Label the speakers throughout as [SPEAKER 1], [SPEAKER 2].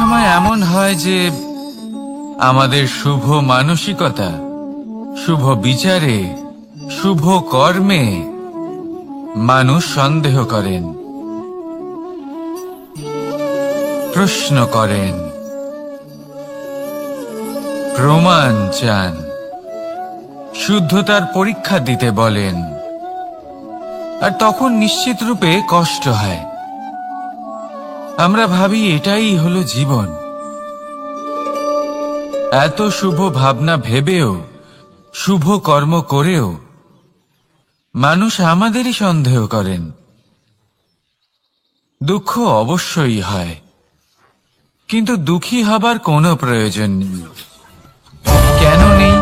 [SPEAKER 1] সময় এমন হয় যে আমাদের শুভ মানসিকতা, শুভ বিচারে, শুভ কর্মে মানুষ সন্দেহ করেন, প্রশ্ন করেন, প্রমাণ চান, শুদ্ধতার পরীক্ষা দিতে বলেন। আর তখন নিশ্চিত রূপে কষ্ট হয়। আমরা ভাবি এটাই হলো জীবন। এত শুভ ভাবনা ভেবেও, শুভ কর্ম করেও মানুষ আমাদেরই সন্দেহ করেন। দুঃখ অবশ্যই হয়, কিন্তু দুঃখী হবার কোনো প্রয়োজন নেই। কেন নেই?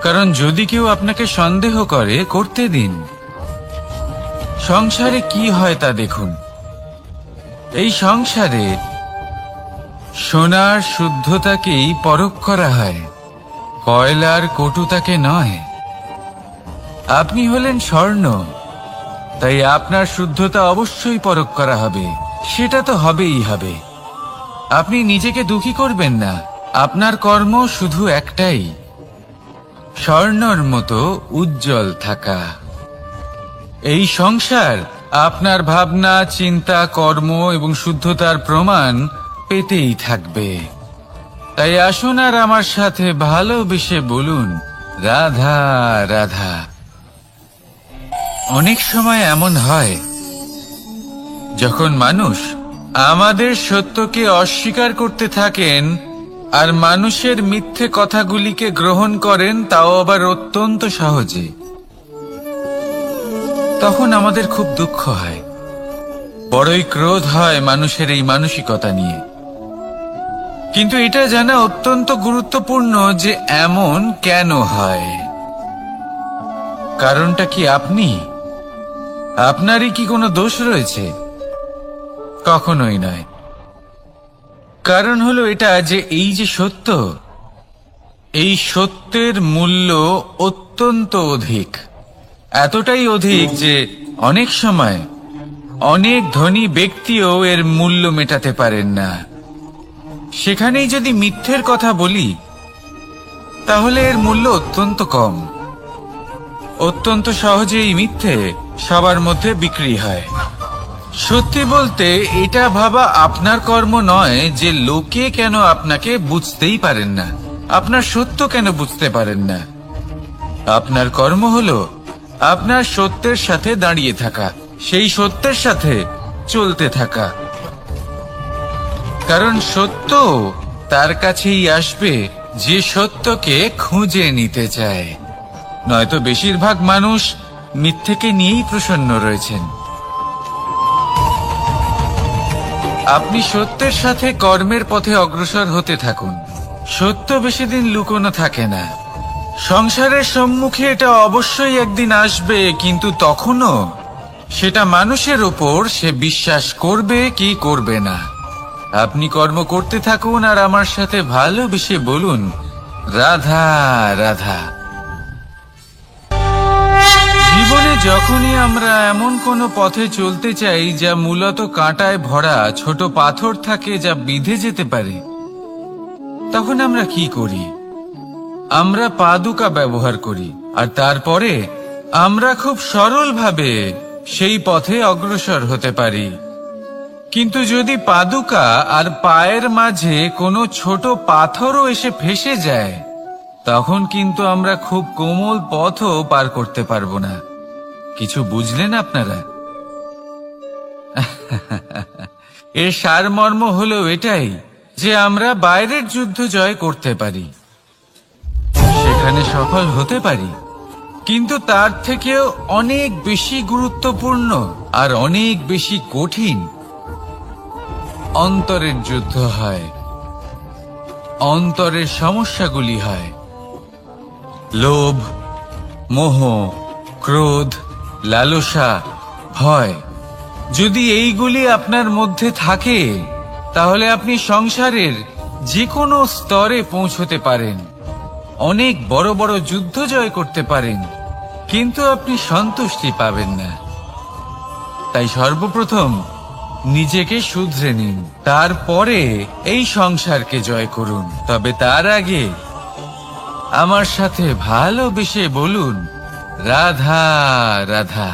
[SPEAKER 1] কারণ যদি কেউ আপনাকে সন্দেহ করে, করতে দিন। সংসারে কি হয় তা দেখুন। এই সংসারে সোনার শুদ্ধতাকেই পরখ করা হয়, কয়লার কটুতাকে নয়। আপনি হলেন স্বর্ণ, তাই আপনার শুদ্ধতা অবশ্যই পরখ করা হবে। সেটা তো হবেই হবে। আপনি নিজেকে দুঃখী করবেন না। আপনার কর্ম শুধু একটাই, স্বর্ণর মতো উজ্জ্বল থাকা। এই সংসার আপনার ভাবনা, চিন্তা, কর্ম এবং শুদ্ধতার প্রমাণ পেতেই থাকবে। তাই আসুন আর আমার সাথে ভালোবেসে বলুন, রাধা রাধা। অনেক সময় এমন হয় যখন মানুষ আমাদের সত্যকে অস্বীকার করতে থাকেন আর মানুষের মিথ্যে কথাগুলিকে গ্রহণ করেন, তাও আবার অত্যন্ত সহজে। তখন আমাদের খুব দুঃখ হয়, বড়ই ক্রোধ হয় মানুষের এই মানসিকতা নিয়ে। কিন্তু এটা জানা অত্যন্ত গুরুত্বপূর্ণ যে এমন কেন হয়। কারণটা কি আপনি? আপনারই কি কোনো দোষ রয়েছে? কখনোই নয়। কারণ হলো এটা যে এই যে সত্য, এই সত্যের মূল্য অত্যন্ত অধিক। এতটাই অধিক যে অনেক সময় অনেক ধনী ব্যক্তিও এর মূল্য মেটাতে পারেন না। সেখানেই যদি মিথ্যের কথা বলি, তাহলে এর মূল্য অত্যন্ত কম। অত্যন্ত সহজেই মিথ্যে সবার মধ্যে বিক্রি হয়। সত্যি বলতে এটা ভাবা আপনার কর্ম নয় যে লোকে কেন আপনাকে বুঝতেই পারেন না, আপনার সত্য কেন বুঝতে পারেন না। আপনার কর্ম হলো আপনার সত্যের সাথে দাঁড়িয়ে থাকা, সেই সত্যের সাথে চলতে থাকা। কারণ সত্য তার কাছেই আসবে যে সত্যকে খুঁজে নিতে চায়। নয়তো বেশিরভাগ মানুষ মিথ্যেকে নিয়েই প্রসন্ন রয়েছেন। আপনি সত্যের সাথে কর্মের পথে অগ্রসর হতে থাকুন। সত্য বেশি দিন লুকোনো থাকে না। সংসারের সম্মুখে এটা অবশ্যই একদিন আসবে, কিন্তু তখনও সেটা মানুষের ওপর সে বিশ্বাস করবে কি করবে না। আপনি কর্ম করতে থাকুন আর আমার সাথে ভালোবেসে বলুন, রাধা রাধা। জীবনে যখনই আমরা এমন কোনো পথে চলতে চাই যা মূলত কাঁটায় ভরা ছোট পাথর থাকে, যা বিঁধে যেতে পারে, তখন আমরা কি করি? আমরা পাদুকা ব্যবহার করি, আর তারপরে আমরা খুব সরলভাবে সেই পথে অগ্রসর হতে পারি। কিন্তু যদি পাদুকা আর পায়ের মাঝে কোনো ছোট পাথরও এসে ফেসে যায়, তখন কিন্তু আমরা খুব কোমল পথও পার করতে পারবো না। কিছু বুঝলেন আপনারা? এর সারমর্ম হলো এটাই যে আমরা বাইরের যুদ্ধ জয় করতে পারি, সেখানে সফল হতে পারি, কিন্তু তার থেকেও অনেক বেশি গুরুত্বপূর্ণ আর অনেক বেশি কঠিন অন্তরের যুদ্ধ হয়। অন্তরের সমস্যাগুলি হয় লোভ, মোহ, ক্রোধ, লালসা, ভয়। যদি এইগুলি আপনার মধ্যে থাকে, তাহলে আপনি সংসারের যে কোনো স্তরে পৌঁছতে পারেন, অনেক বড় বড় যুদ্ধ জয় করতে পারেন, কিন্তু আপনি সন্তুষ্টি পাবেন না। তাই সর্বপ্রথম নিজেকে শুধরে নিন, তারপরে এই সংসারকে জয় করুন। তবে তার আগে আমার সাথে ভালোবেসে বলুন, রাধা রাধা।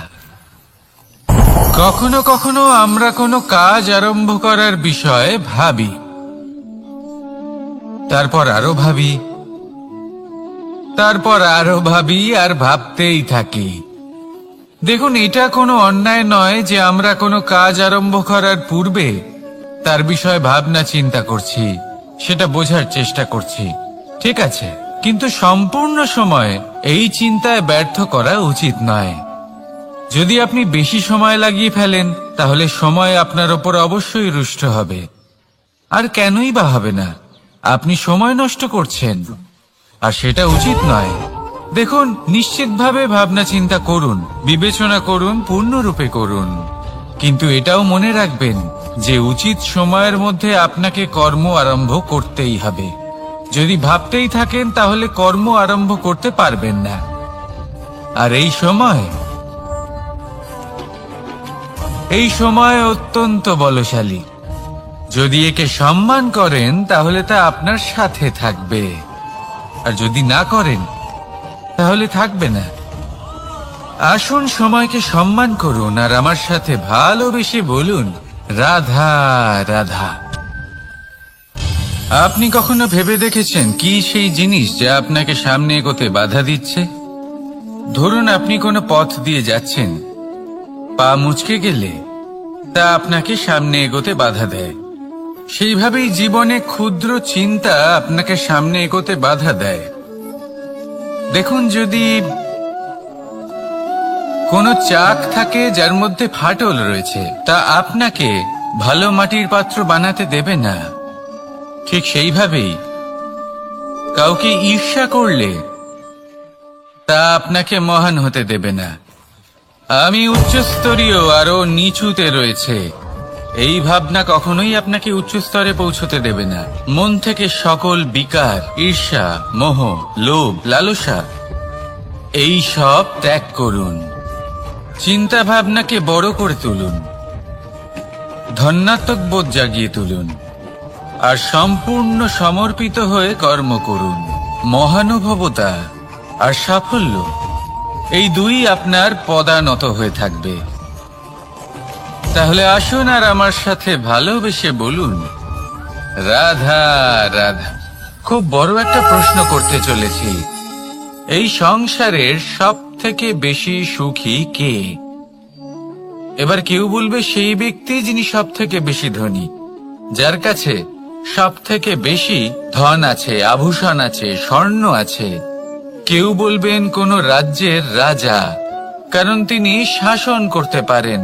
[SPEAKER 1] কখনো কখনো আমরা কোনো কাজ আরম্ভ করার বিষয়ে ভাবি, তারপর আরো ভাবি, তারপর আরো ভাবি, আর ভাবতেই থাকি। দেখুন, এটা কোনো অন্যায় নয় যে আমরা কোনো কাজ আরম্ভ করার পূর্বে তার বিষয়ে ভাবনা চিন্তা করছি, সেটা বোঝার চেষ্টা করছি, ঠিক আছে, কিন্তু সম্পূর্ণ সময় এই চিন্তায় ব্যর্থ করা উচিত নয়। যদি আপনি বেশি সময় লাগিয়ে ফেলেন, তাহলে সময় আপনার ওপর অবশ্যই রুষ্ট হবে। আর কেনই বা হবে না? আপনি সময় নষ্ট করছেন, আর সেটা উচিত নয়। দেখুন, নিশ্চিতভাবে ভাবনা চিন্তা করুন, বিবেচনা করুন, পূর্ণরূপে করুন, কিন্তু এটাও মনে রাখবেন যে উচিত সময়ের মধ্যে আপনাকে কর্ম আরম্ভ করতেই হবে। যদি ভাবতেই থাকেন, তাহলে কর্ম আরম্ভ করতে পারবেন না। আর এই সময় অত্যন্ত বলশালী। যদি একে সম্মান করেন, তাহলে তা আপনার সাথে থাকবে, আর যদি না করেন, তাহলে থাকবে না। আসুন সময়কে সম্মান করুন, আর আমার সাথে ভালোবেসে বলুন, রাধা রাধা। আপনি কখনো ভেবে দেখেছেন কি সেই জিনিস যা আপনাকে সামনে এগোতে বাধা দিচ্ছে? ধরুন, আপনি কোনো পথ দিয়ে যাচ্ছেন, পা মুচকে গেলে তা আপনাকে সামনে এগোতে বাধা দেয়। সেইভাবেই জীবনে ক্ষুদ্র চিন্তা আপনাকে সামনে এগোতে বাধা দেয়। দেখুন, যদি কোনো চাক থাকে যার মধ্যে ফাটল রয়েছে, তা আপনাকে ভালো মাটির পাত্র বানাতে দেবে না। ঠিক সেইভাবেই কাউকে ঈর্ষা করলে তা আপনাকে মহান হতে দেবে না। আমি উচ্চস্তরীয়, আরো নিচুতে রয়েছে, এই ভাবনা কখনোই আপনাকে উচ্চ স্তরে পৌঁছতে দেবে না। মন থেকে সকল বিকার, ঈর্ষা, মোহ, লোভ, লালসা এই সব ত্যাগ করুন। চিন্তা ভাবনাকে বড় করে তুলুন, ধন্যাত্মক বোধ জাগিয়ে তুলুন, আর সম্পূর্ণ সমর্পিত হয়ে কর্ম করুন। মহানুভবতা আর সাফল্য এই দুই আপনার পদানত হয়ে থাকবে। তাহলে আসুন আর আমার সাথে ভালোবেসে বলুন, রাধা রাধা। খুব বড় একটা প্রশ্ন করতে চলেছি, এই সংসারের সব থেকে বেশি সুখী কে? এবার কেউ বলবে সেই ব্যক্তি যিনি সব থেকে বেশি ধনী, যার কাছে সব থেকে বেশি ধন আছে, আভূষণ আছে, স্বর্ণ আছে। কেউ বলবেন কোন রাজ্যের রাজা, কারণ তিনি শাসন করতে পারেন,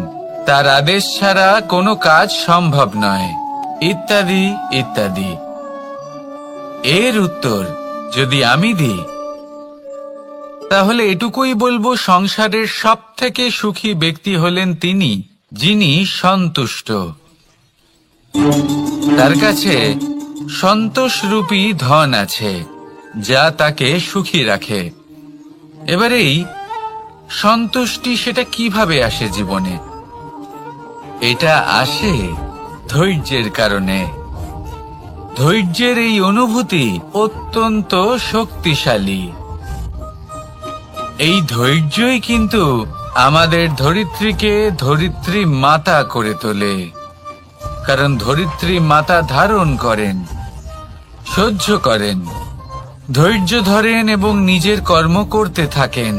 [SPEAKER 1] তার আদেশ ছাড়া কোনো কাজ সম্ভব নয়, ইত্যাদি ইত্যাদি। এর উত্তর যদি আমি দিই, তাহলে এটুকুই বলবো, সংসারের সব থেকে সুখী ব্যক্তি হলেন তিনি যিনি সন্তুষ্ট। তার কাছে সন্তোষরূপী ধন আছে, যা তাকে সুখী রাখে। এবার এই সন্তুষ্টি, সেটা কিভাবে আসে জীবনে? এটা আসে ধৈর্যের কারণে। ধৈর্যের এই অনুভূতি অত্যন্ত শক্তিশালী। এই ধৈর্যই কিন্তু আমাদের ধরিত্রীকে ধরিত্রী মাতা করে তোলে, কারণ ধরিত্রী মাতা ধারণ করেন, সহ্য করেন, ধৈর্য ধরেন এবং নিজের কর্ম করতে থাকেন।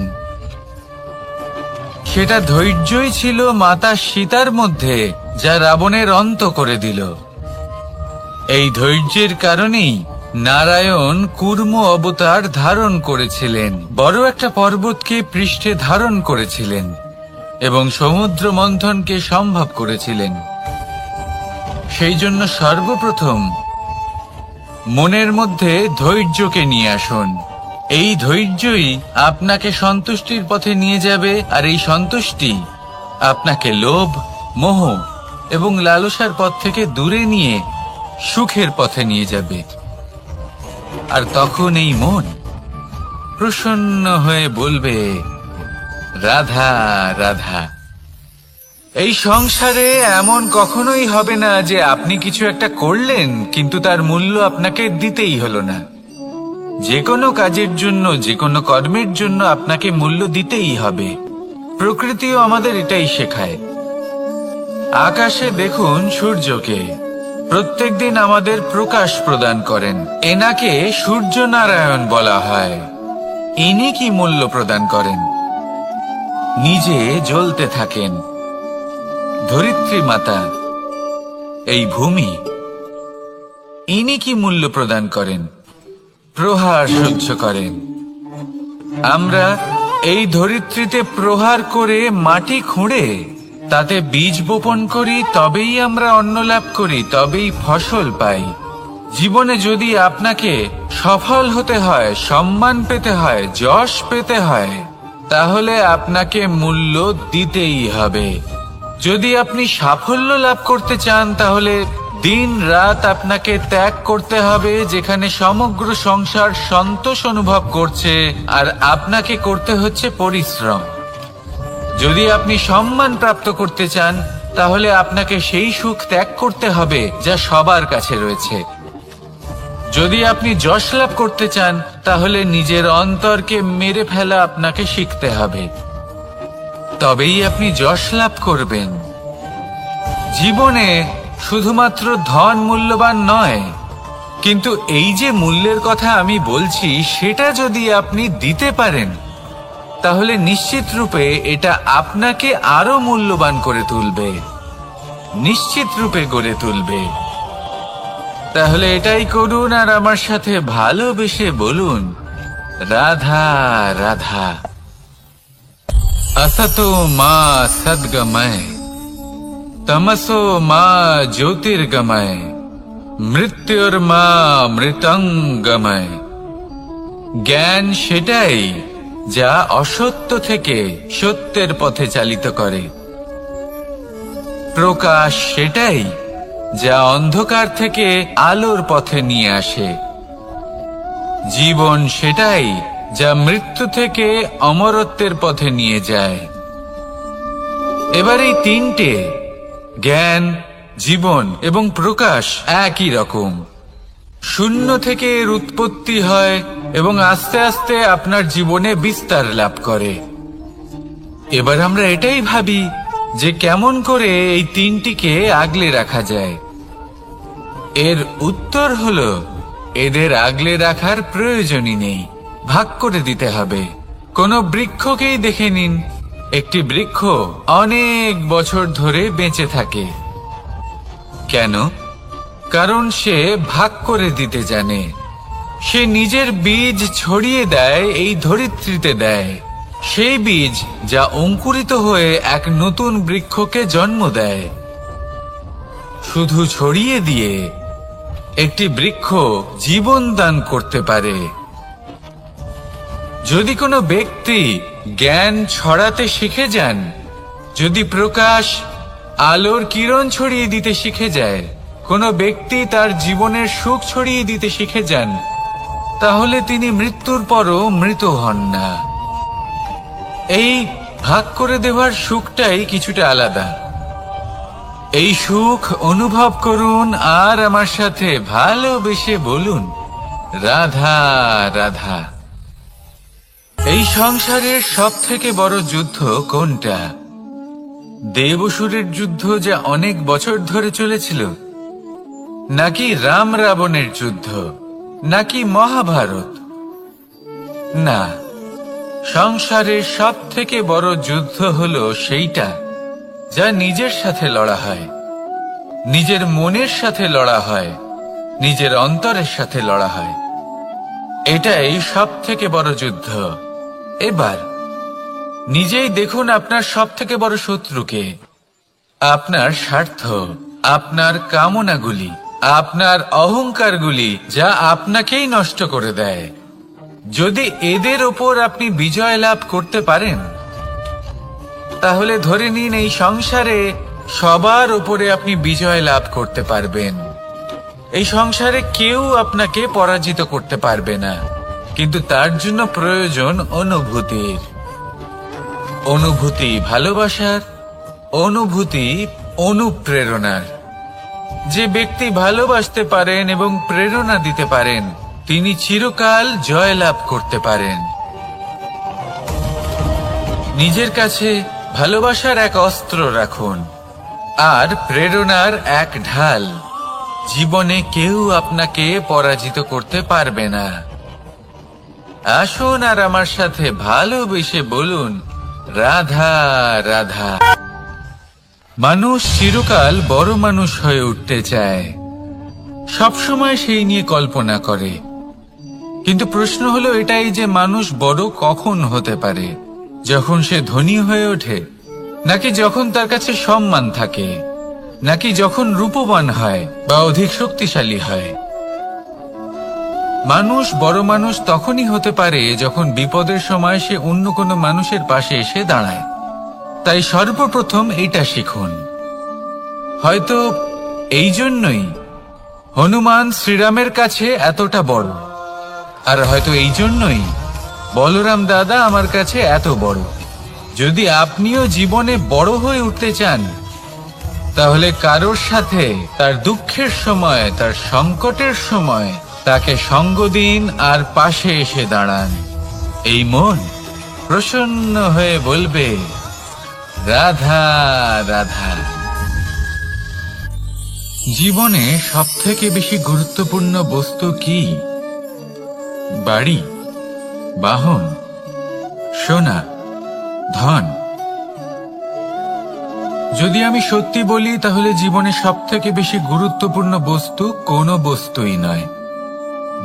[SPEAKER 1] সেটা ধৈর্যই ছিল মাতা সীতার মধ্যে, যা রাবণের অন্ত করে দিল। এই ধৈর্যের কারণেই নারায়ণ কুর্ম অবতার ধারণ করেছিলেন, বড় একটা পর্বতকে পৃষ্ঠে ধারণ করেছিলেন এবং সমুদ্র মন্থনকে সম্ভব করেছিলেন। সেই জন্য সর্বপ্রথম মনের মধ্যে ধৈর্যকে নিয়ে আসুন। এই ধৈর্যই আপনাকে সন্তুষ্টির পথে নিয়ে যাবে, আর এই সন্তুষ্টি আপনাকে লোভ, মোহ এবং লালসার পথ থেকে দূরে নিয়ে সুখের পথে নিয়ে যাবে। আর তখন এই মন প্রসন্ন হয়ে বলবে, রাধা রাধা। এই সংসারে এমন কখনোই হবে না যে আপনি কিছু একটা করলেন কিন্তু তার মূল্য আপনাকে দিতেই হলো না। যে কোনো কাজের জন্য, যে কোনো কর্মের জন্য আপনাকে মূল্য দিতেই হবে। প্রকৃতিও আমাদের এটাই শেখায়। আকাশে দেখুন সূর্যকে, প্রত্যেকদিন আমাদের প্রকাশ প্রদান করেন। এনাকে সূর্য নারায়ণ বলা হয়। ইনি কি মূল্য প্রদান করেন? নিজে জ্বলতে থাকেন। ধরিত্রী মাতা, এই ভূমি, ইনি কি মূল্য প্রদান করেন? প্রহার সহ্য করেন। আমরা এই ধরিত্রীতে প্রহার করে মাটি খুঁড়ে তাতে বীজ বপন করি, তবেই আমরা অন্ন লাভ করি, তবেই ফসল পাই। জীবনে যদি আপনাকে সফল হতে হয়, সম্মান পেতে হয়, যশ পেতে হয়, তাহলে আপনাকে মূল্য দিতেই হবে। যদি আপনি সাফল্য লাভ করতে চান, তাহলে দিন রাত আপনাকে ত্যাগ করতে হবে, যেখানে সমগ্র সংসার সন্তোষ অনুভব করছে আর আপনাকে করতে হচ্ছে পরিশ্রম। যদি আপনি সম্মান প্রাপ্ত করতে চান, তাহলে আপনাকে সেই সুখ ত্যাগ করতে হবে যা সবার কাছে রয়েছে। যদি আপনি যশ লাভ করতে চান, তাহলে নিজের অন্তরকে মেরে ফেলা আপনাকে শিখতে হবে, তবেই আপনি যশ লাভ করবেন। জীবনে শুধুমাত্র ধন মূল্যবান নয়, কিন্তু এই যে মূল্যের কথা আমি বলছি, সেটা যদি আপনি দিতে পারেন, তাহলে নিশ্চিত রূপে এটা আপনাকে আরো মূল্যবান করে তুলবে, নিশ্চিত রূপে গড়ে তুলবে। তাহলে এটাই করুন আর আমার সাথে ভালোবেসে বলুন, রাধা রাধা। असतो मा सद्गमय, तमसो मा ज्योतिर्गमय, मृत्युर्मा মৃতঙ্গময়। জ্ঞান সেটাই যা অসত্য থেকে সত্যের পথে চালিত করে। প্রকাশ সেটাই যা অন্ধকার থেকে আলোর পথে নিয়ে আসে। জীবন সেটাই যা মৃত্যু থেকে অমরত্বের পথে নিয়ে যায়। এবার এই তিনটে, জ্ঞান, জীবন এবং প্রকাশ, একই রকম। শূন্য থেকে এর উৎপত্তি হয় এবং আস্তে আস্তে আপনার জীবনে বিস্তার লাভ করে। এবার আমরা এটাই ভাবি যে কেমন করে এই তিনটিকে আগলে রাখা যায়। এর উত্তর হলো, এদের আগলে রাখার প্রয়োজনই নেই, ভাগ করে দিতে হবে। কোন বৃক্ষকেই দেখে নিন, একটি বৃক্ষ অনেক বছর ধরে বেঁচে থাকে। কেন? কারণ সে ভাগ করে দিতে জানে। সে নিজের বীজ ছড়িয়ে দেয়, এই ধরিত্রীতে দেয়, সেই বীজ যা অঙ্কুরিত হয়ে এক নতুন বৃক্ষকে জন্ম দেয়। শুধু ছড়িয়ে দিয়ে একটি বৃক্ষ জীবন দান করতে পারে। যদি কোনো ব্যক্তি জ্ঞান ছড়াতে শিখে যান, যদি প্রকাশ, আলোর কিরণ ছড়িয়ে দিতে শিখে যায়, কোনো ব্যক্তি তার জীবনের সুখ ছড়িয়ে দিতে শিখে যান, তাহলে তিনি মৃত্যুর পরও মৃত হন না। এই ভাগ করে দেওয়ার সুখটাই কিছুটা আলাদা। এই সুখ অনুভব করুন আর আমার সাথে ভালোবেসে বলুন, রাধা রাধা। এই সংসারের সব থেকে বড় যুদ্ধ কোনটা? দেব-অসুরের যুদ্ধ যা অনেক বছর ধরে চলেছিল, নাকি রাম রাবণের যুদ্ধ, নাকি মহাভারত? না, সংসারের সব থেকে বড় যুদ্ধ হলো সেইটা যা নিজের সাথে লড়া হয়, নিজের মনের সাথে লড়া হয়, নিজের অন্তরের সাথে লড়া হয়। এটাই সব থেকে বড় যুদ্ধ। এবার নিজেই দেখুন আপনার সব থেকে বড় শত্রুকে। আপনার স্বার্থ, আপনার কামনাগুলি, আপনার অহংকারগুলি, যা আপনাকেই নষ্ট করে দেয়। যদি এদের ওপর আপনি বিজয় লাভ করতে পারেন, তাহলে ধরে নিন এই সংসারে সবার ওপরে আপনি বিজয় লাভ করতে পারবেন। এই সংসারে কেউ আপনাকে পরাজিত করতে পারবে না, কিন্তু তার জন্য প্রয়োজন অনুভূতির। অনুভূতি ভালোবাসার, অনুভূতি অনুপ্রেরণার। যে ব্যক্তি ভালোবাসতে পারেন এবং প্রেরণা দিতে পারেন তিনি চিরকাল জয়লাভ করতে পারেন। নিজের কাছে ভালোবাসার এক অস্ত্র রাখুন আর প্রেরণার এক ঢাল। জীবনে কেউ আপনাকে পরাজিত করতে পারবে না। আসুন আর আমার সাথে ভালোবেসে বলুন, রাধা রাধা। মানুষ চিরকাল বড় মানুষ হয়ে উঠতে চায়, সবসময় সেই নিয়ে কল্পনা করে। কিন্তু প্রশ্ন হলো এটাই যে মানুষ বড় কখন হতে পারে? যখন সে ধনী হয়ে ওঠে, নাকি যখন তার কাছে সম্মান থাকে, নাকি যখন রূপবান হয় বা অধিক শক্তিশালী হয়? মানুষ বড় মানুষ তখনই হতে পারে যখন বিপদের সময় সে অন্য কোনো মানুষের পাশে এসে দাঁড়ায়। তাই সর্বপ্রথম এটা শিখুন। হয়তো এই জন্যই হনুমান শ্রীরামের কাছে এতটা বড়, আর হয়তো এই জন্যই বলরাম দাদা আমার কাছে এত বড়। যদি আপনিও জীবনে বড় হয়ে উঠতে চান, তাহলে কারোর সাথে তার দুঃখের সময়, তার সংকটের সময় তাকে সঙ্গ দিন আর পাশে এসে দাঁড়ান। এই মন প্রসন্ন হয়ে বলবে, রাধা রাধা। জীবনে সবথেকে বেশি গুরুত্বপূর্ণ বস্তু কি? বাড়ি, বাহন, সোনা, ধন? যদি আমি সত্যি বলি তাহলে জীবনে সবথেকে বেশি গুরুত্বপূর্ণ বস্তু কোনো বস্তুই নয়।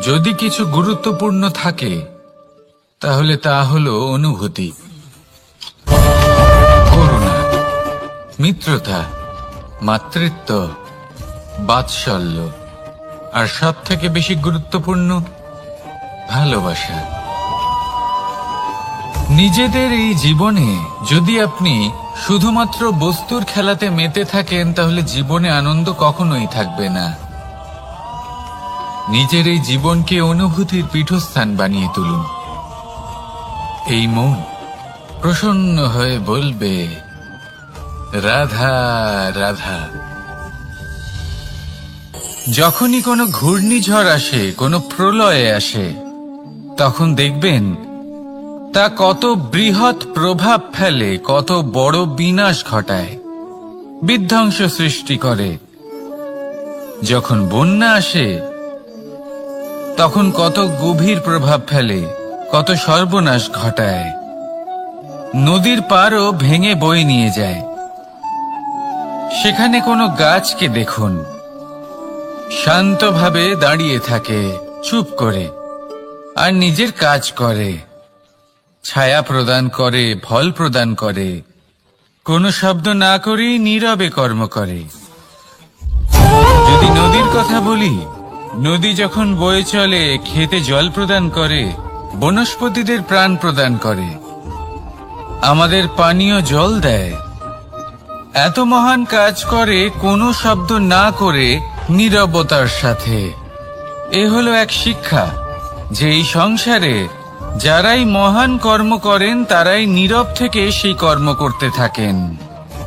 [SPEAKER 1] যদি কিছু গুরুত্বপূর্ণ থাকে তাহলে তা হলো অনুভূতি, করুণা, মিত্রতা, মাতৃত্ব, বাৎসল্য, আর সবথেকে বেশি গুরুত্বপূর্ণ ভালোবাসা। নিজেদের এই জীবনে যদি আপনি শুধুমাত্র বস্তুর খেলাতে মেতে থাকেন তাহলে জীবনে আনন্দ কখনোই থাকবে না। নিজের এই জীবনকে অনুভূতির পীঠস্থান বানিয়ে তুলুন। এই মন প্রসন্ন হয়ে বলবে, রাধা রাধা। যখনই কোনো ঘূর্ণিঝড় আসে, কোনো প্রলয়ে আসে, তখন দেখবেন তা কত বৃহৎ প্রভাব ফেলে, কত বড় বিনাশ ঘটায়, বিধ্বংস সৃষ্টি করে। যখন বন্যা আসে তখন কত গভীর প্রভাব ফেলে, কত সর্বনাশ ঘটায়। নদীর পাড়ও ভেঙে বয়ে নিয়ে যায়। সেখানে কোনো গাছকে দেখুন, শান্তভাবে দাঁড়িয়ে থাকে, চুপ করে, আর নিজের কাজ করে, ছায়া প্রদান করে, ফল প্রদান করে, কোনো শব্দ না করেই নীরবে কর্ম করে। যদি নদীর কথা বলি, নদী যখন বয়ে চলে খেতে জল প্রদান করে, বনস্পতিদের প্রাণ প্রদান করে, আমাদের পানীয় জল দেয়। এত মহান কাজ করে কোনো শব্দ না করে, নীরবতার সাথে। এ হলো এক শিক্ষা যে এই সংসারে যারাই মহান কর্ম করেন তারাই নীরব থেকে সেই কর্ম করতে থাকেন,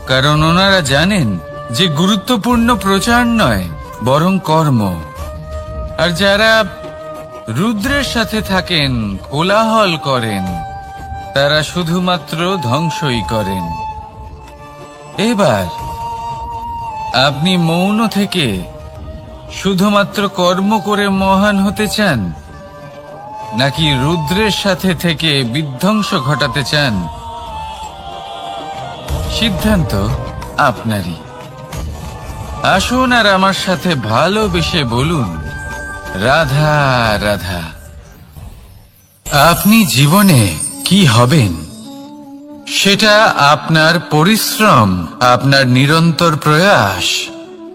[SPEAKER 1] কারণ ওনারা জানেন যে গুরুত্বপূর্ণ প্রচার নয় বরং কর্ম। আর যারা রুদ্রের সাথে থাকেন, কোলাহল করেন, তারা শুধুমাত্র ধ্বংসই করেন। এবার আপনি মৌন থেকে শুধুমাত্র কর্ম করে মহান হতে চান, নাকি রুদ্রের সাথে থেকে বিধ্বংস ঘটাতে চান? সিদ্ধান্ত আপনারই। আসুন আর আমার সাথে ভালোবেসে বলুন, রাধা রাধা। আপনি জীবনে কি হবেন সেটা আপনার পরিশ্রম, আপনার নিরন্তর প্রয়াস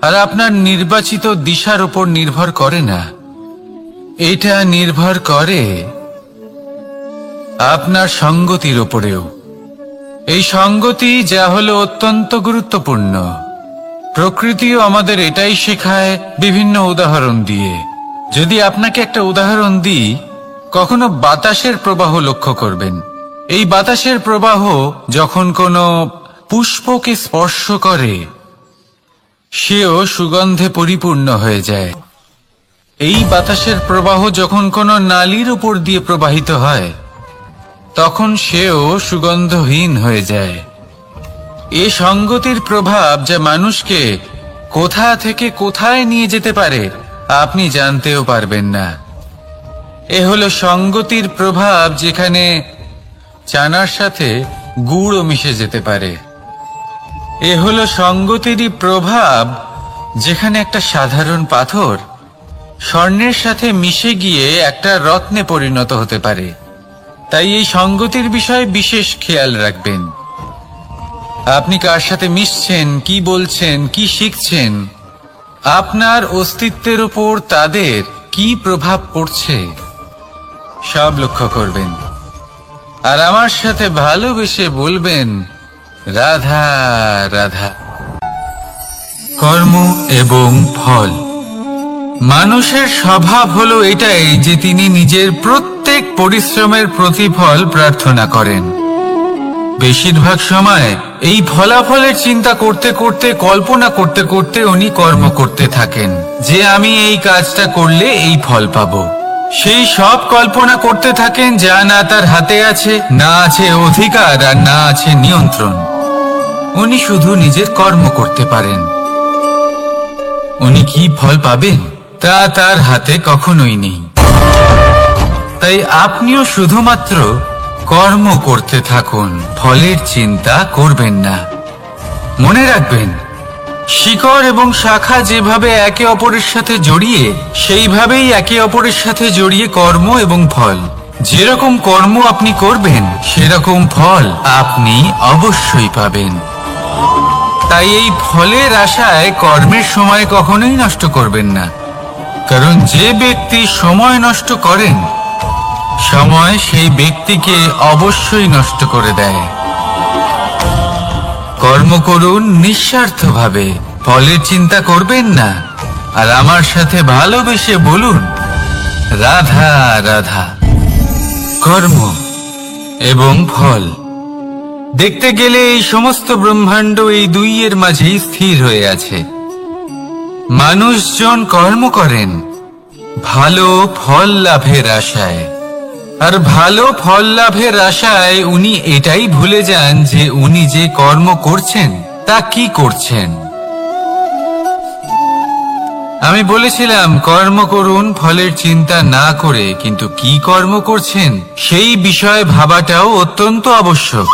[SPEAKER 1] আর আপনার নির্বাচিত দিশার উপর নির্ভর করে না। এটা নির্ভর করে আপনার সঙ্গতির উপরেও। এই সঙ্গতি যা হলো অত্যন্ত গুরুত্বপূর্ণ। প্রকৃতিও আমাদের এটাই শেখায় বিভিন্ন উদাহরণ দিয়ে। যদি আপনাকে একটা উদাহরণ দিই, কখনো বাতাসের প্রবাহ লক্ষ্য করবেন। এই বাতাসের প্রবাহ যখন কোনো পুষ্পকে স্পর্শ করে সেও সুগন্ধে পরিপূর্ণ হয়ে যায়। এই বাতাসের প্রবাহ যখন কোনো নালীর উপর দিয়ে প্রবাহিত হয় তখন সেও সুগন্ধহীন হয়ে যায়। এ সঙ্গতির প্রভাব যা মানুষকে কোথা থেকে কোথায় নিয়ে যেতে পারে আপনি জানতেও পারবেন না। এ হলো সঙ্গতির প্রভাব, যেখানে চানার সাথে গুড়ও মিশে যেতে পারে। এ হলো সঙ্গতিরই প্রভাব, যেখানে একটা সাধারণ পাথর স্বর্ণের সাথে মিশে গিয়ে একটা রত্নে পরিণত হতে পারে। তাই এই সঙ্গতির বিষয়ে বিশেষ খেয়াল রাখবেন। আপনি কার সাথে মিশছেন, কি বলছেন, কি শিখছেন, আপনার অস্তিত্বের উপর তাদের কি প্রভাব পড়ছে সব লক্ষ্য করবেন। আর আমার সাথে ভালোবেসে বলবেন, রাধা রাধা। কর্ম এবং ফল। মানুষের স্বভাব হলো এটাই যে তিনি নিজের প্রত্যেক পরিশ্রমের প্রতিফল প্রার্থনা করেন। বেশিরভাগ সময় এই ফলাফলের চিন্তা করতে করতে, কল্পনা করতে করতে উনি কর্ম করতে থাকেন যে আমি এই কাজটা করলে এই ফল পাবো। সেই সব কল্পনা করতে থাকেন যা না তার হাতে আছে, না আছে অধিকার, আর না আছে নিয়ন্ত্রণ। উনি শুধু নিজের কর্ম করতে পারেন। উনি কি ফল পাবেন তা তার হাতে কখনোই নেই। তাই আপনিও শুধুমাত্র কর্ম করতে থাকুন, ফলের চিন্তা করবেন না। মনে রাখবেন, শিকড় এবং শাখা যেভাবে একে অপরের সাথে জড়িয়ে, সেইভাবেই একে অপরের সাথে জড়িয়ে কর্ম এবং ফল। যেরকম কর্ম আপনি করবেন সেরকম ফল আপনি অবশ্যই পাবেন। তাই এই ফলের আশায় কর্মের সময় কখনোই নষ্ট করবেন না, কারণ যে ব্যক্তি সময় নষ্ট করেন সময় সেই ব্যক্তিকে অবশ্যই নষ্ট করে দেয়। কর্ম করুন নিঃস্বার্থভাবে, ফলের চিন্তা করবেন না। আর আমার সাথে ভালোবেসে বলুন, রাধা রাধা। কর্ম এবং ফল। দেখতে গেলে এই সমস্ত ব্রহ্মাণ্ড এই দুইয়ের মাঝেই স্থির হয়ে আছে। মানুষজন কর্ম করেন ভালো ফল লাভের আশায়, আর ভালো ফল লাভের আশায় উনি এটাই ভুলে যান যে উনি যে কর্ম করছেন তা কি করছেন। আমি বলেছিলাম কর্ম করুন ফলের চিন্তা না করে, কিন্তু কি কর্ম করছেন সেই বিষয়ে ভাবাটাও অত্যন্ত আবশ্যক।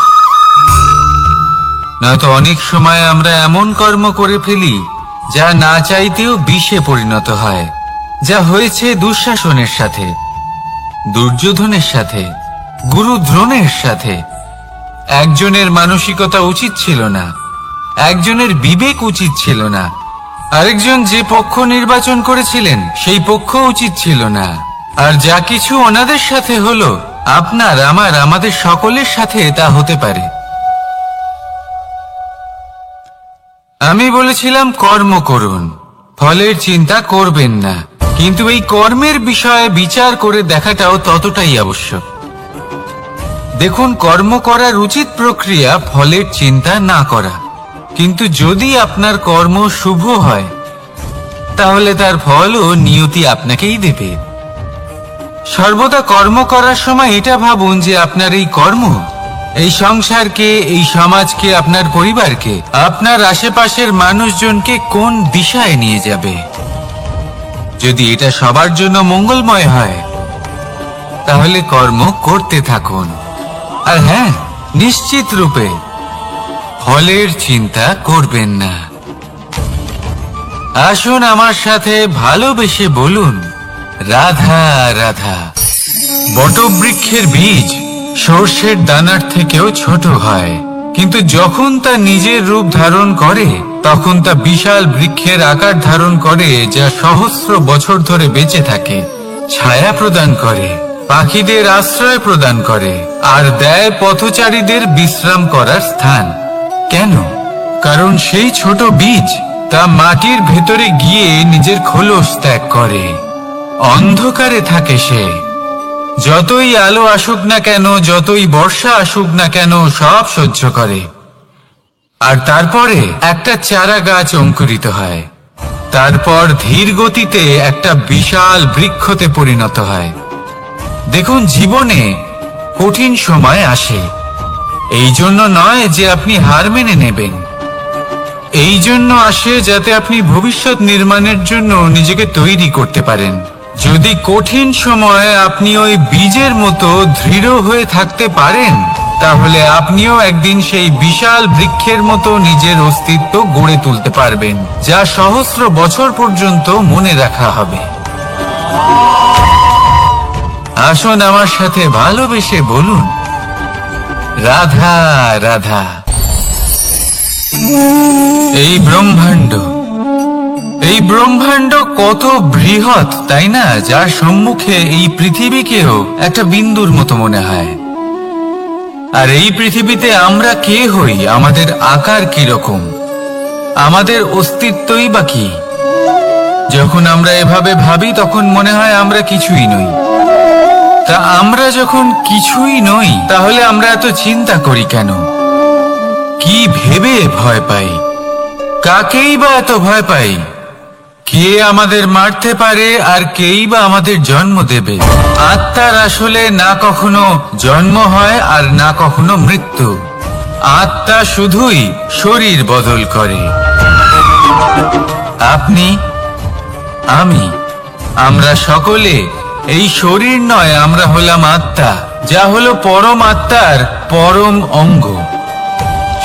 [SPEAKER 1] নয়তো অনেক সময় আমরা এমন কর্ম করে ফেলি যা না চাইতেও বিষে পরিণত হয়, যা হয়েছে দুঃশাসনের সাথে, দুর্যোধনের সাথে, গুরু দ্রোণের সাথে। একজনের মানসিকতা উচিত ছিল না, একজনের বিবেক উচিত ছিল না, আরেকজন যে পক্ষ নির্বাচন করেছিলেন সেই পক্ষ উচিত ছিল না। আর যা কিছু ওনাদের সাথে হলো, আপনার, আমার, আমাদের সকলের সাথে তা হতে পারে। আমি বলেছিলাম কর্ম করুন, ফলের চিন্তা করবেন না, কিন্তু এই কর্মের বিষয়ে বিচার করে দেখাটাও ততটাই আবশ্যক। দেখুন, কর্ম করার উচিত প্রক্রিয়া ফলের চিন্তা না করা, কিন্তু যদি আপনার কর্ম শুভ হয় তাহলে তার ফলও নিয়তি আপনাকেই দেবে। সর্বদা কর্ম করার সময় এটা ভাবুন যে আপনার এই কর্ম এই সংসারকে, এই সমাজকে, আপনার পরিবারকে, আপনার আশেপাশের মানুষজনকে কোন দিশায় নিয়ে যাবে। যদি এটা সবার জন্য মঙ্গলময় হয় তাহলে কর্ম করতে থাকুন। আর হ্যাঁ, নিশ্চিত রূপে ফলের চিন্তা করবেন না। আসুন আমার সাথে ভালোবেসে বলুন, রাধা রাধা। বটবৃক্ষের বীজ সর্ষের দানার থেকেও ছোট হয়, কিন্তু যখন তা নিজের রূপ ধারণ করে তখন তা বিশাল বৃক্ষের আকার ধারণ করে, যা সহস্র বছর ধরে বেঁচে থাকে, ছায়া প্রদান করে, পাখিদের আশ্রয় প্রদান করে, আর দেয় পথচারীদের বিশ্রাম করার স্থান। কেন? কারণ সেই ছোট বীজ তা মাটির ভেতরে গিয়ে নিজের খোলস ত্যাগ করে। অন্ধকারে থাকে সে, যতই আলো আসুক না কেন, যতই বর্ষা আসুক না কেন, সব সহ্য করে। আর তারপরে একটা চারা গাছ অঙ্কুরিত হয়, তারপর ধীর গতিতে একটা বিশাল বৃক্ষতে পরিণত হয়। দেখুন, জীবনে কঠিন সময় আসে, এই জন্য নয় যে আপনি হার মেনে নেবেন, এই জন্য আসে যাতে আপনি ভবিষ্যৎ নির্মাণের জন্য নিজেকে তৈরি করতে পারেন। যদি কঠিন সময়ে আপনি ওই বীজের মতো দৃঢ় হয়ে থাকতে পারেন, তাহলে আপনিও একদিন সেই বিশাল বৃক্ষের মতো নিজের অস্তিত্ব গড়ে তুলতে পারবেন, যা সহস্র বছর পর্যন্ত মনে রাখা হবে। আসুন আমার সাথে ভালোবেসে বলুন, রাধা রাধা। এই ব্রহ্মাণ্ড কত বৃহৎ, তাই না? যার সম্মুখে এই পৃথিবীকেও একটা বিন্দুর মতো মনে হয়। আর এই পৃথিবীতে আমরা কে হই, আমাদের আকার কিরকম, আমাদের অস্তিত্বই বা কি? যখন আমরা এভাবে ভাবি তখন মনে হয় আমরা কিছুই নই। তা আমরা যখন কিছুই নই, তাহলে আমরা এত চিন্তা করি কেন? কি ভেবে ভয় পাই? কাকেই বা এত ভয় পাই? কে আমাদের মারতে পারে আর কেই বা আমাদের জন্ম দেবে? আত্মার আসলে না কখনো জন্ম হয় আর না কখনো মৃত্যু। আত্মা শুধুই শরীর বদল করে। আপনি, আমি, আমরা সকলে এই শরীর নয়, আমরা হলাম আত্মা, যা হলো পরম আত্মার পরম অঙ্গ।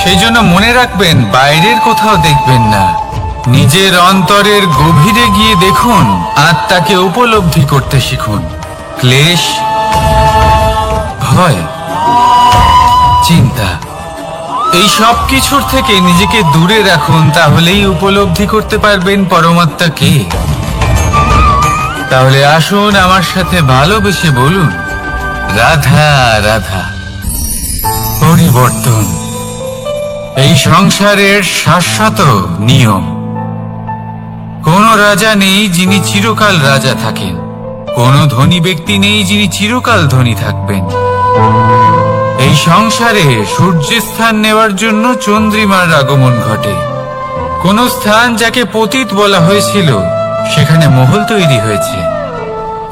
[SPEAKER 1] সেই জন্য মনে রাখবেন, বাইরের কোথাও দেখবেন না, নিজের অন্তরের গভীরে গিয়ে দেখুন, আত্মাকে উপলব্ধি করতে শিখুন। ক্লেশ, ভয়, চিন্তা, এই সব কিছুর থেকে নিজেকে দূরে রাখুন, তাহলেই উপলব্ধি করতে পারবেন পরমাত্মাকে। তাহলে আসুন আমার সাথে ভালোবেসে বলুন, রাধা রাধা। পরিবর্তন এই সংসারের শাশ্বত নিয়ম। কোন রাজা নেই যিনি চিরকাল রাজা থাকেন, কোন ধনী ব্যক্তি নেই যিনি চিরকাল ধনী থাকবেন। এই সংসারে সূর্যের স্থান নেওয়ার জন্য চন্দ্রিমার আগমন ঘটে। কোন স্থান যাকে পতিত বলা হয়েছিল, সেখানে মহল তৈরি হয়েছে।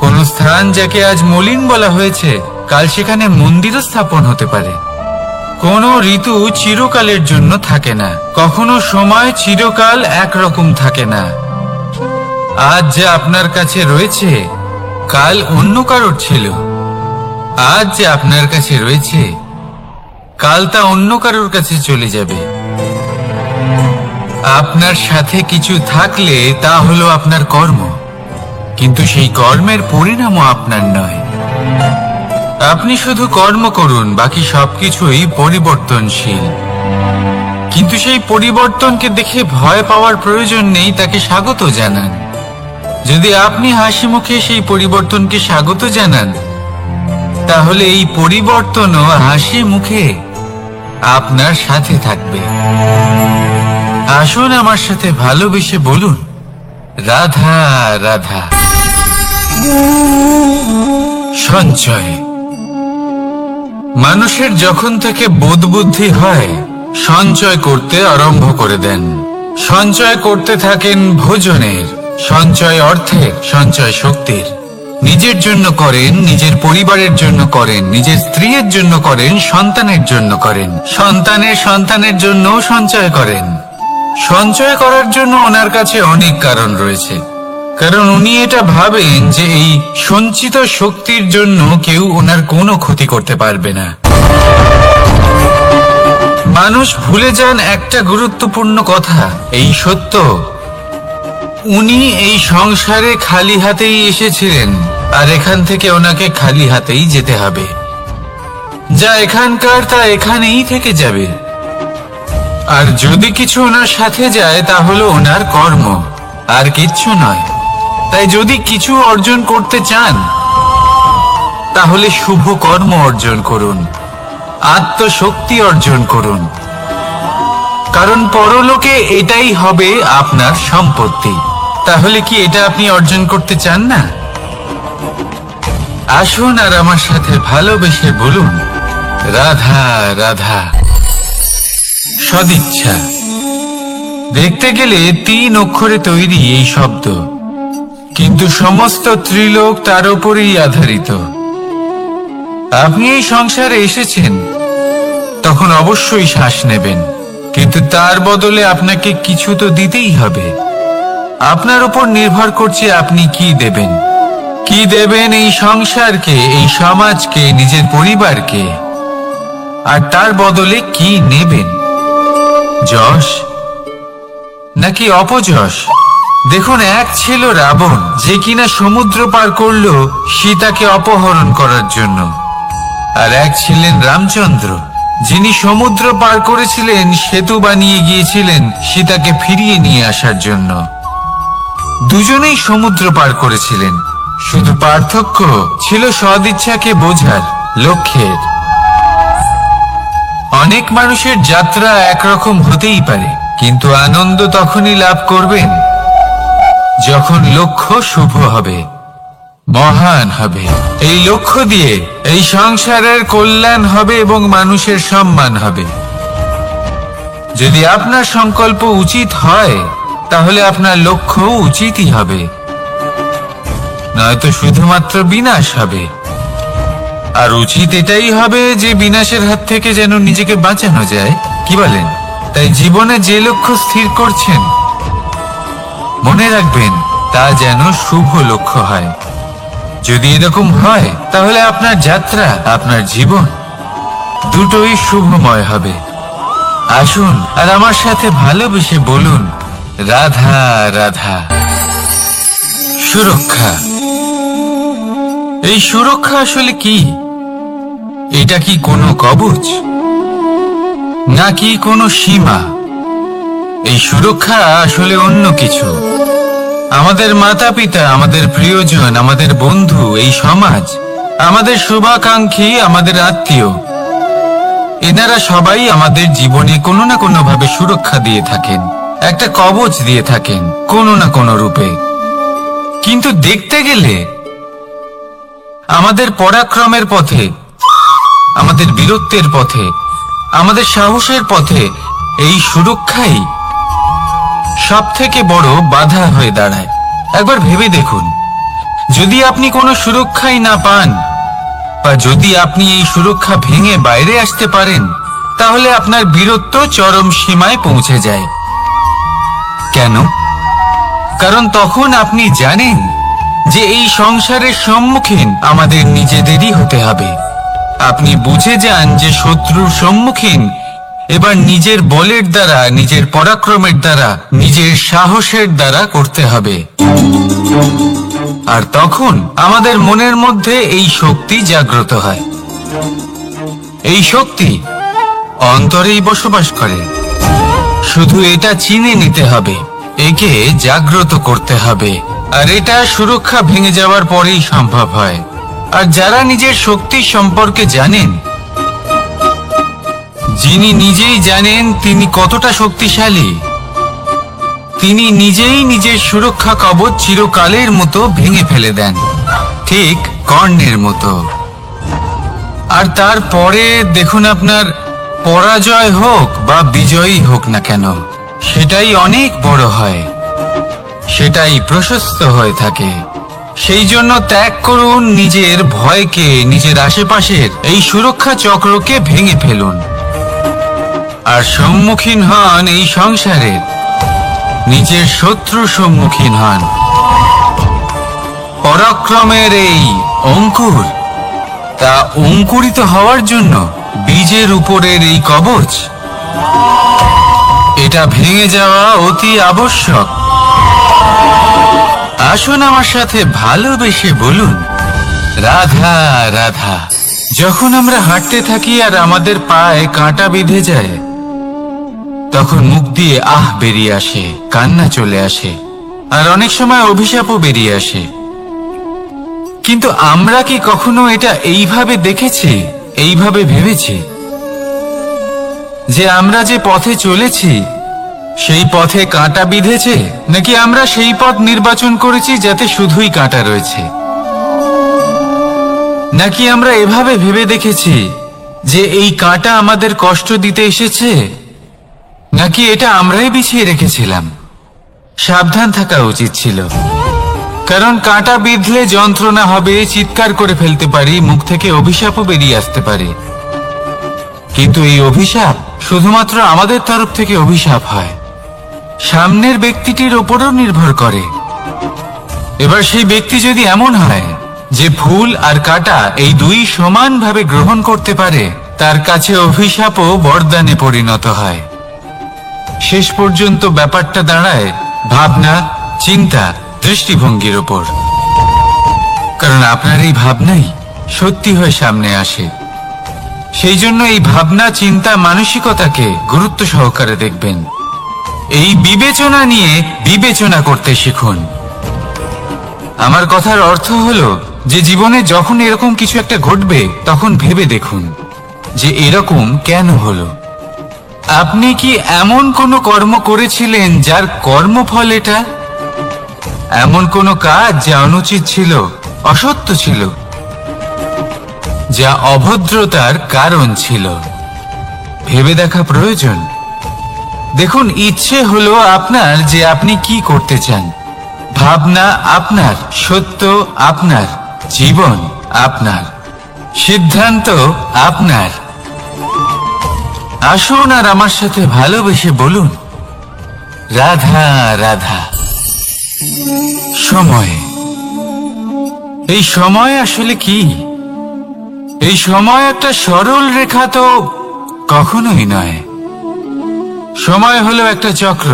[SPEAKER 1] কোন স্থান যাকে আজ মলিন বলা হয়েছে, কাল সেখানে মন্দিরও স্থাপন হতে পারে। কোন ঋতু চিরকালের জন্য থাকে না, কখনো সময় চিরকাল একরকম থাকে না। আজ যা আপনার কাছে রয়েছে, কাল অন্য কারোর ছিল। আজ যা আপনার কাছে রয়েছে, কাল তা অন্য কারোর কাছে চলে যাবে। আপনার সাথে কিছু থাকলে তা হলো আপনার কর্ম, কিন্তু সেই কর্মের পরিণামও আপনার নয়। আপনি শুধু কর্ম করুন, বাকি সবকিছুই পরিবর্তনশীল। কিন্তু সেই পরিবর্তনকে দেখে ভয় পাওয়ার প্রয়োজন নেই, তাকে স্বাগত জানান। যদি আপনি হাসি মুখে সেই পরিবর্তনকে স্বাগত জানান, তাহলে এই পরিবর্তনও হাসি মুখে আপনার সাথে থাকবে। আসুন আমার সাথে ভালোবেসে বলুন, রাধা রাধা। সঞ্চয় মানুষের যখন থেকে বোধ বুদ্ধি হয়, সঞ্চয় করতে আরম্ভ করে দেন। সঞ্চয় করতে থাকেন ভোজনের, সঞ্চয় অর্থের, সঞ্চয় শক্তির। নিজের জন্য করেন, নিজের পরিবারের জন্য করেন, নিজের স্ত্রীর জন্য করেন, সন্তানের জন্য করেন, সন্তানের সন্তানের জন্য সঞ্চয় করেন। সঞ্চয় করার জন্য ওনার কাছে অনেক কারণ রয়েছে, কারণ উনি এটা ভাবেন যে এই সঞ্চিত শক্তির জন্য কেউ ওনার কোনো ক্ষতি করতে পারবে না। মানুষ ভুলে যান একটা গুরুত্বপূর্ণ কথা, এই সত্য, উনি এই সংসারে খালি হাতেই এসেছিলেন, আর এখান থেকে ওনাকে খালি হাতেই যেতে হবে। যা এখানকার তা এখানেই থেকে যাবে। আর যদি কিছু ওনার সাথে যায়, তা হলো ওনার কর্ম, আর কিচ্ছু নয়। তাই যদি কিছু অর্জন করতে চান, তাহলে শুভ কর্ম অর্জন করুন, আত্মশক্তি অর্জন করুন, কারণ পরলোকে এটাই হবে আপনার সম্পত্তি। তাহলে কি এটা আপনি অর্জন করতে চান না? আসুন আর আমার সাথে ভালোবেসে বলুন, রাধা রাধা। সদিচ্ছা। দেখতে গেলে 3 অক্ষরে তৈরি এই শব্দ, কিন্তু সমস্ত ত্রিলোক তার উপরেই আধারিত। আপনি এই সংসারে এসেছেন, তখন অবশ্যই শ্বাস নেবেন, কিন্তু তার বদলে আপনাকে কিছু তো দিতেই হবে। আপনার উপর নির্ভর করছে আপনি কি দেবেন। কি দেবেন এই সংসারকে, এই সমাজকে, নিজের পরিবারকে, আর তার বদলে কি নেবেন? যশ নাকি অপযশ? দেখুন, এক ছিল রাবণ, যে কিনা সমুদ্র পার করল সীতাকে অপহরণ করার জন্য, আর এক ছিলেন রামচন্দ্র, যিনি সমুদ্র পার করেছিলেন, সেতু বানিয়ে গিয়েছিলেন সীতাকে ফিরিয়ে নিয়ে আসার জন্য। দুজনেই সমুদ্র পার করেছিলেন, শুধু পার্থক্য ছিল সদিচ্ছাকে বোঝার, লক্ষ্যের। অনেক মানুষের যাত্রা একরকম হতেই পারে, কিন্তু আনন্দ তখনই লাভ করবেন যখন লক্ষ্য শুভ হবে, মহান হবে। এই লক্ষ্য দিয়ে এই সংসারের কল্যাণ হবে এবং মানুষের সম্মান হবে। যদি আপনার সংকল্প উচিত হয়, তাহলে আপনার লক্ষ্য উচিতই হবে, নয়তো শুধুমাত্র বিনাশ হবে। আর উচিত এটাই হবে যে বিনাশের হাত থেকে যেন নিজেকে বাঁচানো যায়, কি বলেন? তাই জীবনে যে লক্ষ্য স্থির করছেন, মনে রাখবেন তা যেন শুভ লক্ষ্য হয়। যদি এরকম হয়, তাহলে আপনার যাত্রা, আপনার জীবন দুটোই শুভময় হবে। আসুন আর আমার সাথে ভালোবেসে বলুন, রাধা রাধা। সুরক্ষা। এই সুরক্ষা আসলে কি? এটা কি কোনো কবচ, নাকি কোনো সীমা? এই সুরক্ষা আসলে অন্য কিছু। আমাদের মাতা পিতা, আমাদের প্রিয়জন, আমাদের বন্ধু, এই সমাজ, আমাদের শুভাকাঙ্ক্ষী, আমাদের আত্মীয়, এনারা সবাই আমাদের জীবনে কোনো না কোনো ভাবে সুরক্ষা দিয়ে থাকেন, একটা কবচ দিয়ে থাকেন কোনো না কোনো রূপে। কিন্তু দেখতে গেলে আমাদের পরাক্রমের পথে, আমাদের বীরত্বের পথে, আমাদের সাহসের পথে এই সুরক্ষাই সব থেকে বড় বাধা হয়ে দাঁড়ায়। একবার ভেবে দেখুন, যদি আপনি কোনো সুরক্ষাই না পান, বা যদি আপনি এই সুরক্ষা ভেঙে বাইরে আসতে পারেন, তাহলে আপনার বীরত্ব চরম সীমায় পৌঁছে যায়। কেন? কারণ তখন আপনি জানেন যে এই সংসারের সম্মুখীন আমাদের নিজেদেরই হতে হবে। আপনি বুঝে যান যে শত্রুর সম্মুখীন এবার নিজের বলের দ্বারা, নিজের পরাক্রমের দ্বারা, নিজের সাহসের দ্বারা করতে হবে। আর তখন আমাদের মনের মধ্যে এই শক্তি জাগ্রত হয়। এই শক্তি অন্তরেই বসবাস করে, শুধু এটা চিনে নিতে হবে, একে জাগ্রত করতে হবে। আর এটা সুরক্ষা ভেঙে যাওয়ার পরেই সম্ভব হয়। আর যারা নিজের শক্তি সম্পর্কে জানেন, যিনি নিজেই জানেন তিনি কতটা শক্তিশালী, তিনি নিজেই নিজের সুরক্ষা কবচ চিরকালের মতো ভেঙে ফেলে দেন, ঠিক কর্ণের মতো। আর তারপরে দেখুন, আপনার পরাজয় হোক বা বিজয়ী হোক না কেন, সেটাই অনেক বড় হয়, সেটাই প্রশস্ত হয়ে থাকে। সেই জন্য ত্যাগ করুন নিজের ভয়কে, নিজের আশেপাশের এই সুরক্ষা চক্রকে ভেঙে ফেলুন, আর সম্মুখীন হন এই সংসারের নিজের শত্রু সম্মুখীন হন। পরাক্রমের এই অঙ্কুর, তা অঙ্কুরিত হওয়ার জন্য বীজের উপরের এই কবচ, এটা ভেঙে যাওয়া অতি আবশ্যক। আসুন আমার সাথে ভালোবেসে বলুন, রাধা রাধা। যখন আমরা হাঁটতে থাকি আর আমাদের পায়ে কাঁটা বিঁধে যায়, তখন মুখ দিয়ে আহ বেরিয়ে আসে, কান্না চলে আসে, আর অনেক সময় অভিশাপও বেরিয়ে আসে। কিন্তু আমরা কি কখনো এটা এইভাবে দেখেছি, এইভাবে ভেবেছি যে আমরা যে পথে চলেছি সেই পথে কাঁটা বিঁধেছে, নাকি আমরা সেই পথ নির্বাচন করেছি যাতে শুধুই কাঁটা রয়েছে? নাকি আমরা এভাবে ভেবে দেখেছি যে এই কাঁটা আমাদের কষ্ট দিতে এসেছে, নাকি এটা আমরাই বিছিয়ে রেখেছিলাম? সাবধান থাকা উচিত ছিল, কারণ কাঁটা বিঁধলে যন্ত্রণা হবে, চিৎকার করে ফেলতে পারি, মুখ থেকে অভিশাপও বেরিয়ে আসতে পারে। কিন্তু এই অভিশাপ শুধুমাত্র আমাদের তরফ থেকে অভিশাপ হয়, সামনের ব্যক্তিটির ওপরও নির্ভর করে। এবার সেই ব্যক্তি যদি এমন হয় যে ফুল আর কাঁটা এই দুই সমানভাবে গ্রহণ করতে পারে, তার কাছে অভিশাপও বরদানে পরিণত হয়। শেষ পর্যন্ত ব্যাপারটা দাঁড়ায় ভাবনা, চিন্তা, দৃষ্টিভঙ্গির ওপর। কারণ আপনার এই ভাবনাই সত্যি হয়ে সামনে আসে। সেই জন্য এই ভাবনা, চিন্তা, মানসিকতাকে গুরুত্ব সহকারে দেখবেন। এই বিবেচনা নিয়ে বিবেচনা করতে শিখুন। আমার কথার অর্থ হলো যে জীবনে যখন এরকম কিছু একটা ঘটবে, তখন ভেবে দেখুন যে এরকম কেন হলো। আপনি কি এমন কোনো কর্ম করেছিলেন যার কর্মফল এটা? এমন কোনো কাজ যা অনুচিত ছিল, অসত্য ছিল, যা অভদ্রতার কারণ ছিল? ভেবে দেখা প্রয়োজন। দেখুন, ইচ্ছে হলো আপনার যে আপনি কি করতে চান, ভাবনা আপনার, সত্য আপনার, জীবন আপনার, সিদ্ধান্ত আপনার। আসুন আর আমার সাথে ভালোবেসে বলুন, রাধা রাধা। সময়। এই সময় আসলে কি? এই সময় একটা সরল রেখা তো কখনোই নয়। সময় হলো একটা চক্র,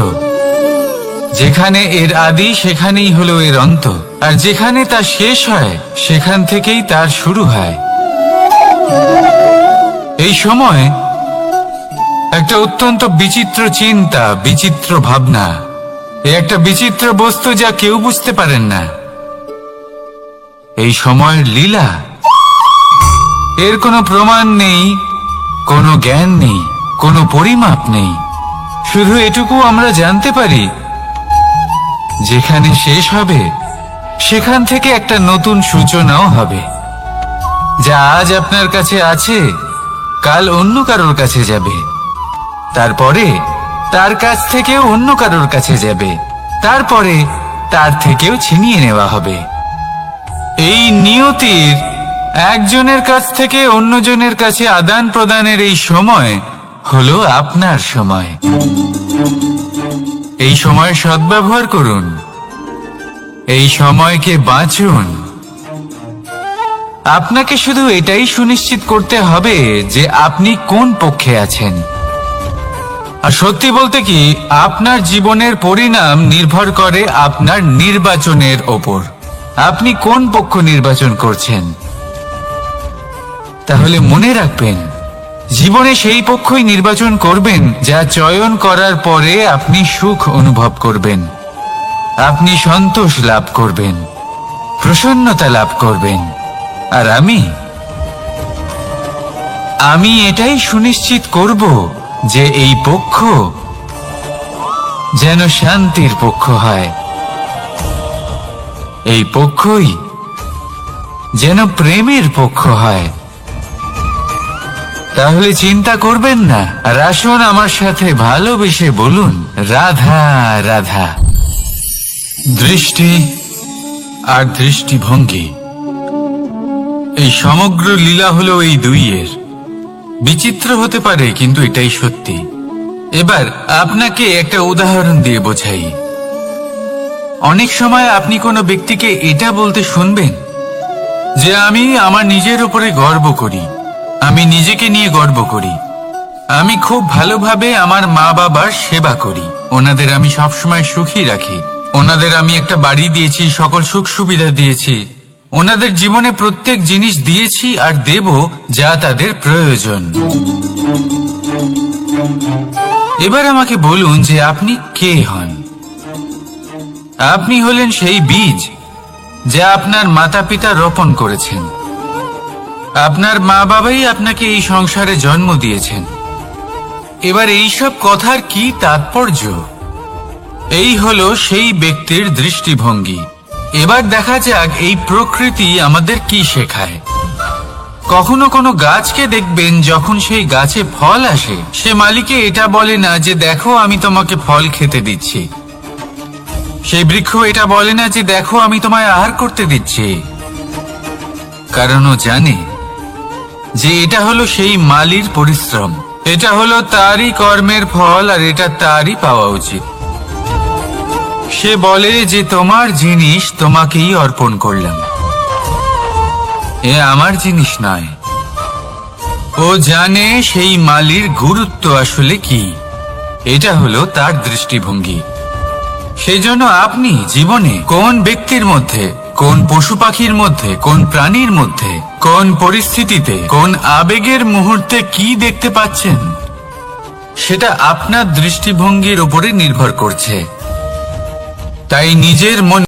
[SPEAKER 1] যেখানে এর আদি সেখানেই হলো এর অন্ত, আর যেখানে তা শেষ হয় সেখান থেকেই তার শুরু হয়। এই সময় একটা অত্যন্ত বিচিত্র চিন্তা, বিচিত্র ভাবনা, একটা বিচিত্র বস্তু যা কেউ বুঝতে পারেন না। এই সময়ের লীলা, এর কোনো প্রমাণ নেই, কোনো জ্ঞান নেই, কোনো পরিমাপ নেই। শুধু এটুকু আমরা জানতে পারি, যেখানে শেষ হবে সেখান থেকে একটা নতুন সূচনাও হবে। যা আজ আপনার কাছে আছে, কাল অন্য কারোর কাছে যাবে, তারপরে তার কাছ থেকেও অন্য কারোর কাছে যাবে, তারপরে তার থেকেও ছিনিয়ে নেওয়া হবে। এই নিয়তির একজনের কাছ থেকে অন্যজনের কাছে আদান প্রদানের এই সময় হলো আপনার সময়। এই সময় সদ্ব্যবহার করুন, এই সময়কে বাঁচুন। আপনাকে শুধু এটাই সুনিশ্চিত করতে হবে যে আপনি কোন পক্ষে আছেন। আর সত্যি বলতে কি, আপনার জীবনের পরিণাম নির্ভর করে আপনার নির্বাচনের ওপর। আপনি কোন পক্ষ নির্বাচন করছেন? তাহলে মনে রাখবেন, জীবনে সেই পক্ষই নির্বাচন করবেন যা চয়ন করার পরে আপনি সুখ অনুভব করবেন, আপনি সন্তোষ লাভ করবেন, প্রসন্নতা লাভ করবেন। আর আমি এটাই সুনিশ্চিত করব যে এই পক্ষ যেন শান্তির পক্ষ হয়, এই পক্ষই যেন প্রেমের পক্ষ হয়। তাহলে চিন্তা করবেন না, আর আসুন আমার সাথে ভালোবেসে বলুন, রাধা রাধা। দৃষ্টি আর দৃষ্টিভঙ্গি, এই সমগ্র লীলা হলো এই দুইয়ের। বিচিত্র হতে পারে, কিন্তু এটাই সত্যি। এবার আপনাকে একটা উদাহরণ দিয়ে বোঝাই। অনেক সময় আপনি কোনো ব্যক্তিকে এটা বলতে শুনবেন যে আমি আমার নিজের উপরে গর্ব করি, আমি নিজেকে নিয়ে গর্ব করি, আমি খুব ভালোভাবে আমার মা বাবার সেবা করি, ওনাদের আমি সবসময় সুখী রাখি, ওনাদের আমি একটা বাড়ি দিয়েছি, সকল সুখ সুবিধা দিয়েছি, ওনাদের জীবনে প্রত্যেক জিনিস দিয়েছি আর দেব যা তাদের প্রয়োজন। এবার আমাকে বলুন যে আপনি কে হন? আপনি হলেন সেই বীজ যা আপনার মাতা পিতা রোপণ করেছেন। আপনার মা বাবাই আপনাকে এই সংসারে জন্ম দিয়েছেন। এবার এইসব কথার কি তাৎপর্য? এই হলো সেই ব্যক্তির দৃষ্টিভঙ্গি। এবার দেখা যাক এই প্রকৃতি আমাদের কি শেখায়। কখনো কোনো গাছকে দেখবেন যখন সেই গাছে ফল আসে, সে মালিকে এটা বলে না যে দেখো আমি তোমাকে ফল খেতে দিচ্ছি। সেই বৃক্ষ এটা বলে না যে দেখো আমি তোমায় আহার করতে দিচ্ছি, কারণ ও জানে যে এটা হলো সেই মালির পরিশ্রম, এটা হলো তারই কর্মের ফল, আর এটা তারই পাওয়া উচিত। সে বলে যে তোমার জিনিস তোমাকেই অর্পণ করলাম, এ আমার জিনিস নয়। ও জানে সেই মালির গুরুত্ব আসলে কি, এটা হলো তার দৃষ্টিভঙ্গি। সেই জন্য আপনি জীবনে কোন ব্যক্তির মধ্যে, কোন পশু পাখির মধ্যে, কোন প্রাণীর মধ্যে, কোন পরিস্থিতিতে, কোন আবেগের মুহূর্তে কি দেখতে পাচ্ছেন, সেটা আপনার দৃষ্টিভঙ্গির উপরে নির্ভর করছে। তাই নিজের মন